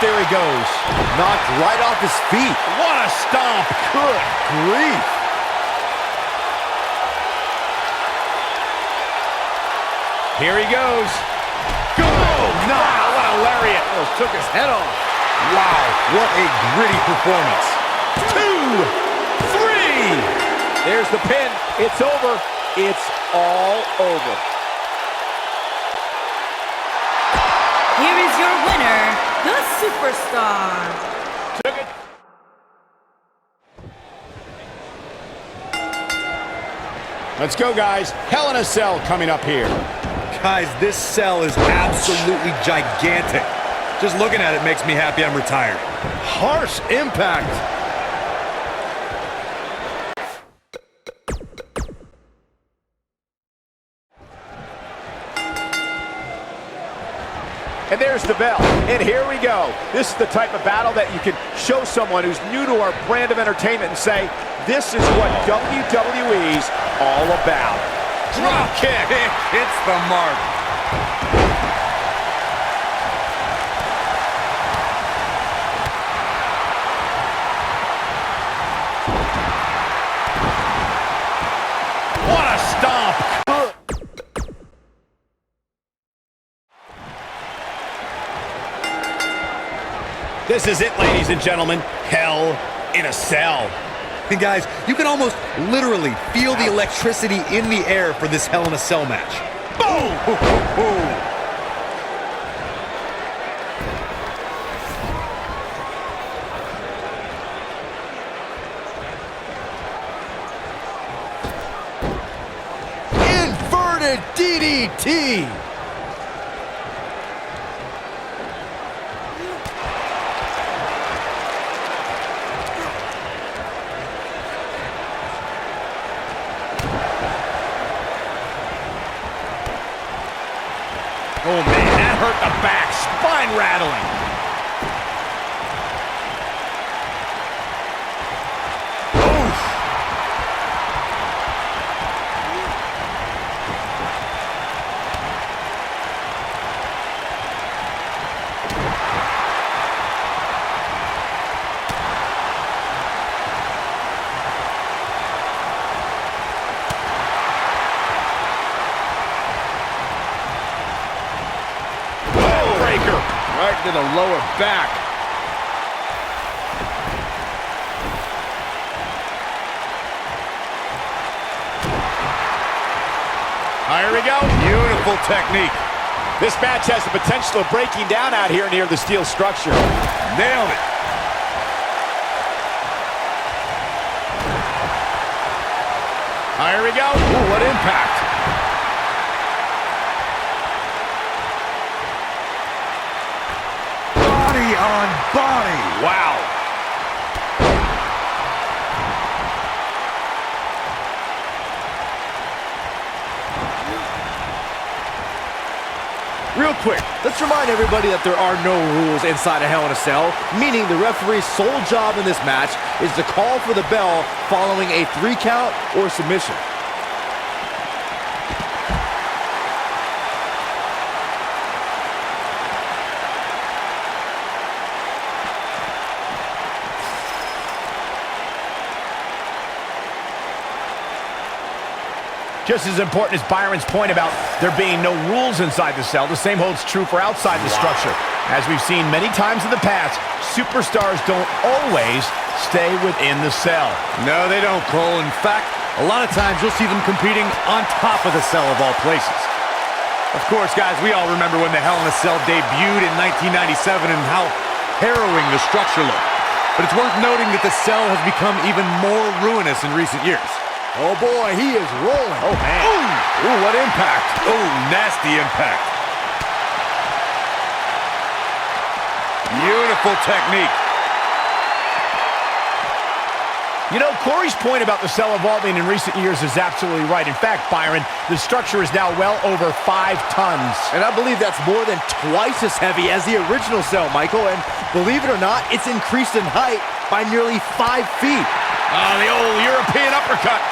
there he goes. Knocked right off his feet. What a stomp. Good grief. Here he goes. Good. Oh, no. What a lariat. Almost took his head off. Wow, what a gritty performance. 2, 3. There's the pin. It's over. It's all over. Here is your winner, the Superstar. Took it. Let's go, guys. Hell in a Cell coming up here. Guys, this cell is absolutely gigantic. Just looking at it makes me happy I'm retired. Harsh impact. And there's the bell. And here we go. This is the type of battle that you can show someone who's new to our brand of entertainment and say, this is what WWE's all about. Drop kick. Hits the mark. What a stomp. This is it, ladies and gentlemen. Hell in a Cell. And guys, you can almost literally feel the electricity in the air for this Hell in a Cell match. Boom! Inverted DDT! Oh, man, that hurt the back. Spine rattling. Oof. Right to the lower back. Here we go. Beautiful technique. This match has the potential of breaking down out here near the steel structure. Nailed it. Here we go. Ooh, what impact. On body. Wow. Real quick, let's remind everybody that there are no rules inside a Hell in a Cell, meaning the referee's sole job in this match is to call for the bell following a 3 count or submission. Just as important as Byron's point about there being no rules inside the cell, the same holds true for outside the structure. As we've seen many times in the past, superstars don't always stay within the cell. No, they don't, Cole. In fact, a lot of times you'll see them competing on top of the cell of all places. Of course, guys, we all remember when the Hell in a Cell debuted in 1997 and how harrowing the structure looked. But it's worth noting that the cell has become even more ruinous in recent years. Oh boy, he is rolling. Oh, man. Ooh, what impact. Oh, nasty impact. Beautiful technique. You know, Corey's point about the cell evolving in recent years is absolutely right. In fact, Byron, the structure is now well over 5 tons. And I believe that's more than twice as heavy as the original cell, Michael. And believe it or not, it's increased in height by nearly 5 feet. The old European uppercut.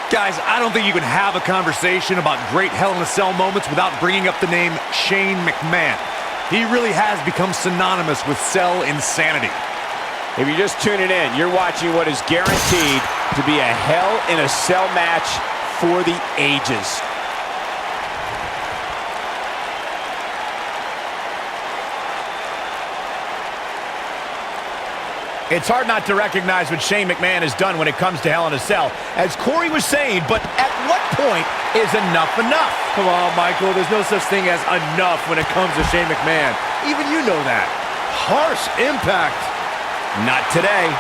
Guys, I don't think you can have a conversation about great Hell in a Cell moments without bringing up the name Shane McMahon. He really has become synonymous with cell insanity. If you're just tuning in, you're watching what is guaranteed to be a Hell in a Cell match for the ages. It's hard not to recognize what Shane McMahon has done when it comes to Hell in a Cell, as Corey was saying, but at what point is enough enough? Come on, Michael, there's no such thing as enough when it comes to Shane McMahon. Even you know that. Harsh impact. Not today.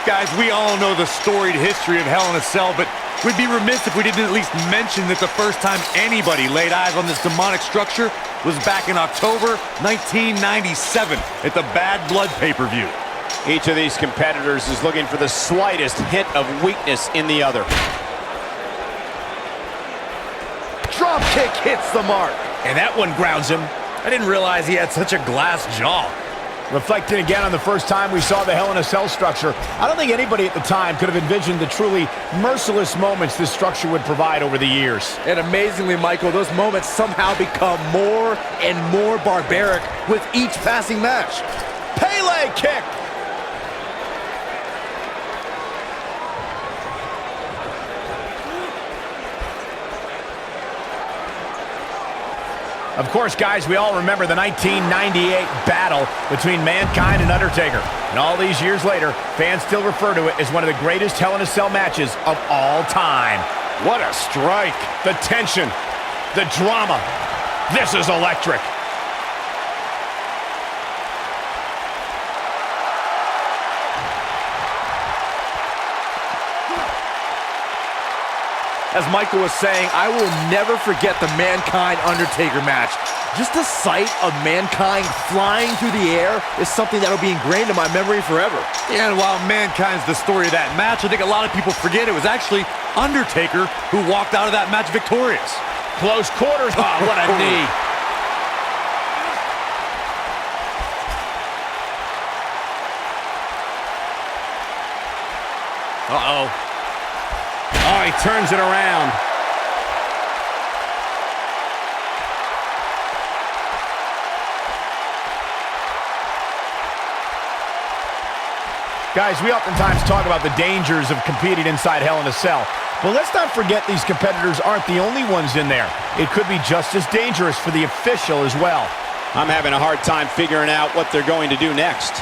Guys, we all know the storied history of Hell in a Cell, but we'd be remiss if we didn't at least mention that the first time anybody laid eyes on this demonic structure was back in October 1997 at the Bad Blood pay-per-view. Each of these competitors is looking for the slightest hint of weakness in the other. Drop kick hits the mark. And that one grounds him. I didn't realize he had such a glass jaw. Reflecting again on the first time we saw the Hell in a Cell structure, I don't think anybody at the time could have envisioned the truly merciless moments this structure would provide over the years. And amazingly, Michael, those moments somehow become more and more barbaric with each passing match. Pele kick! Of course, guys, we all remember the 1998 battle between Mankind and Undertaker. And all these years later, fans still refer to it as one of the greatest Hell in a Cell matches of all time. What a strike. The tension, the drama. This is electric. As Michael was saying, I will never forget the Mankind-Undertaker match. Just the sight of Mankind flying through the air is something that'll be ingrained in my memory forever. Yeah, and while Mankind's the story of that match, I think a lot of people forget it was actually Undertaker who walked out of that match victorious. Close quarters. Oh, what a knee. Uh-oh. Oh, he turns it around. Guys, we oftentimes talk about the dangers of competing inside Hell in a Cell. But let's not forget these competitors aren't the only ones in there. It could be just as dangerous for the official as well. I'm having a hard time figuring out what they're going to do next.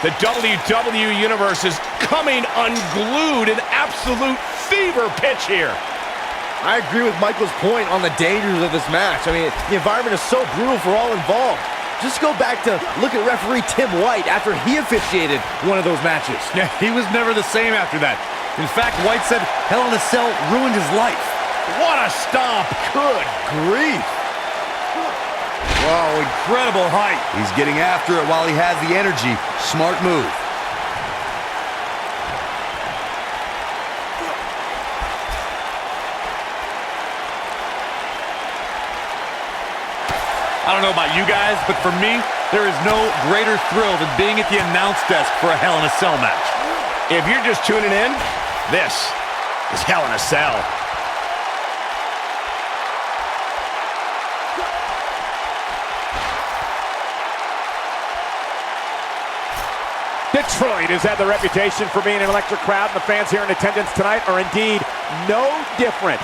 The WWE Universe is coming unglued, an absolute fever pitch here. I agree with Michael's point on the dangers of this match. I mean, the environment is so brutal for all involved. Just go back to look at referee Tim White after he officiated one of those matches. Yeah, he was never the same after that. In fact, White said Hell in a Cell ruined his life. What a stomp. Good grief. Wow, incredible height. He's getting after it while he has the energy. Smart move. I don't know about you guys, but for me, there is no greater thrill than being at the announce desk for a Hell in a Cell match. If you're just tuning in, this is Hell in a Cell. Detroit has had the reputation for being an electric crowd, and the fans here in attendance tonight are indeed no different.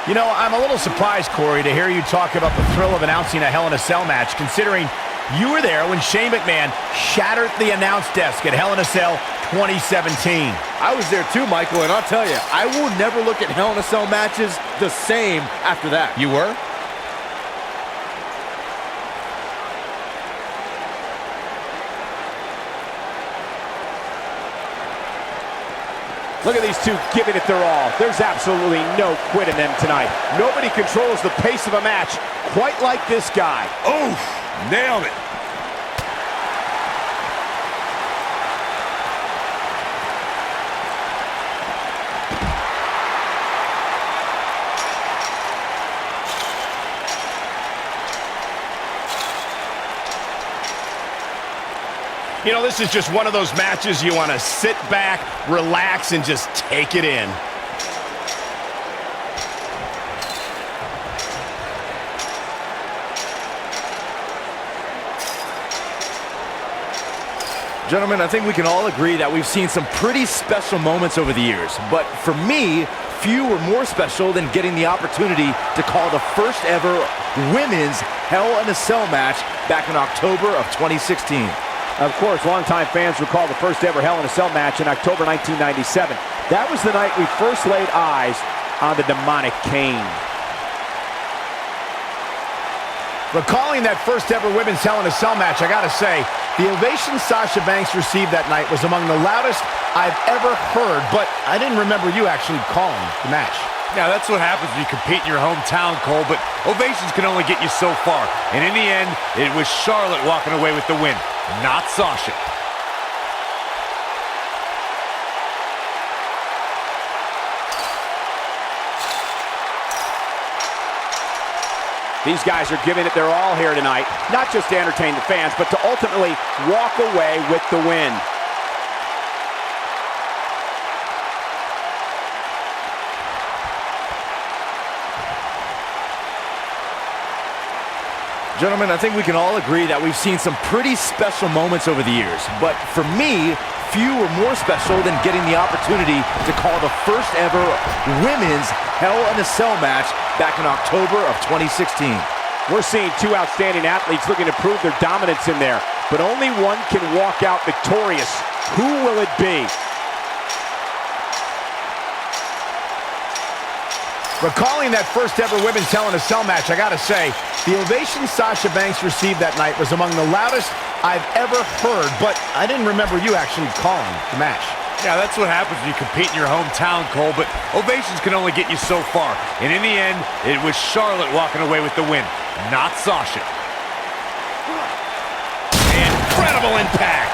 You know, I'm a little surprised, Corey, to hear you talk about the thrill of announcing a Hell in a Cell match, considering you were there when Shane McMahon shattered the announce desk at Hell in a Cell 2017. I was there too, Michael, and I'll tell you, I will never look at Hell in a Cell matches the same after that. You were? Look at these two giving it their all. There's absolutely no quit in them tonight. Nobody controls the pace of a match quite like this guy. Oof! Nailed it. You know, this is just one of those matches you want to sit back, relax, and just take it in. Gentlemen, I think we can all agree that we've seen some pretty special moments over the years. But for me, few were more special than getting the opportunity to call the first ever women's Hell in a Cell match back in October of 2016. Of course, longtime fans recall the first ever Hell in a Cell match in October 1997. That was the night we first laid eyes on the demonic Kane. Recalling that first ever women's Hell in a Cell match, I gotta say, the ovation Sasha Banks received that night was among the loudest I've ever heard, but I didn't remember you actually calling the match. Yeah, that's what happens when you compete in your hometown, Cole, but ovations can only get you so far. And in the end, it was Charlotte walking away with the win, not Sasha. These guys are giving it their all here tonight, not just to entertain the fans, but to ultimately walk away with the win. Gentlemen, I think we can all agree that we've seen some pretty special moments over the years. But for me, few were more special than getting the opportunity to call the first ever women's Hell in a Cell match back in October of 2016. We're seeing two outstanding athletes looking to prove their dominance in there, but only one can walk out victorious. Who will it be? Recalling that first ever women's Hell in a Cell match, I gotta say, the ovation Sasha Banks received that night was among the loudest I've ever heard, but I didn't remember you actually calling the match. Yeah, that's what happens when you compete in your hometown, Cole, but ovations can only get you so far. And in the end, it was Charlotte walking away with the win, not Sasha. Incredible impact!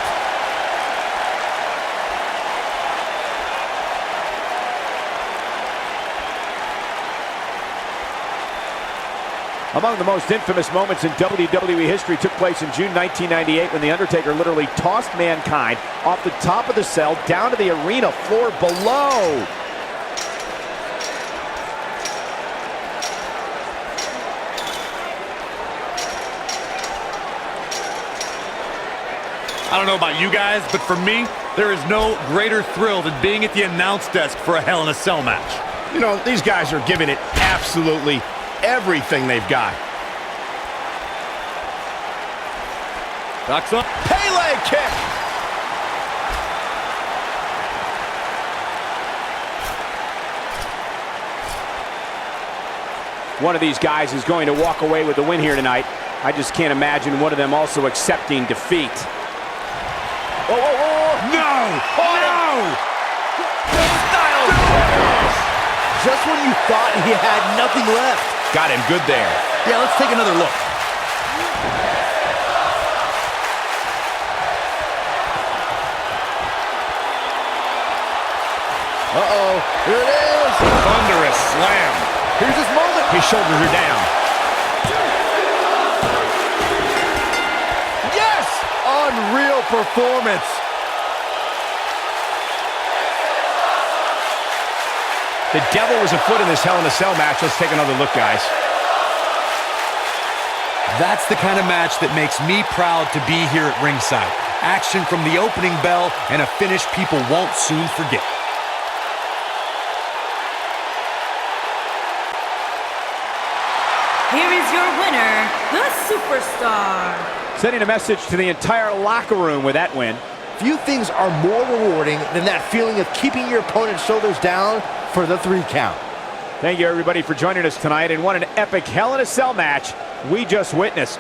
Among the most infamous moments in WWE history took place in June 1998 when The Undertaker literally tossed Mankind off the top of the cell down to the arena floor below. I don't know about you guys, but for me, there is no greater thrill than being at the announce desk for a Hell in a Cell match. You know, these guys are giving it absolutely everything they've got. Ducks up. Pele kick! One of these guys is going to walk away with the win here tonight. I just can't imagine one of them also accepting defeat. Oh, oh, oh. No! Oh, no! Just when you thought he had nothing left. Got him good there. Yeah, let's take another look. Uh-oh, here it is. Thunderous slam. Here's his moment. His shoulders are down. Yes! Unreal performance. The devil was afoot in this Hell in a Cell match. Let's take another look, guys. That's the kind of match that makes me proud to be here at ringside. Action from the opening bell and a finish people won't soon forget. Here is your winner, the Superstar. Sending a message to the entire locker room with that win. Few things are more rewarding than that feeling of keeping your opponent's shoulders down for the 3 count. Thank you, everybody, for joining us tonight, and what an epic Hell in a Cell match we just witnessed.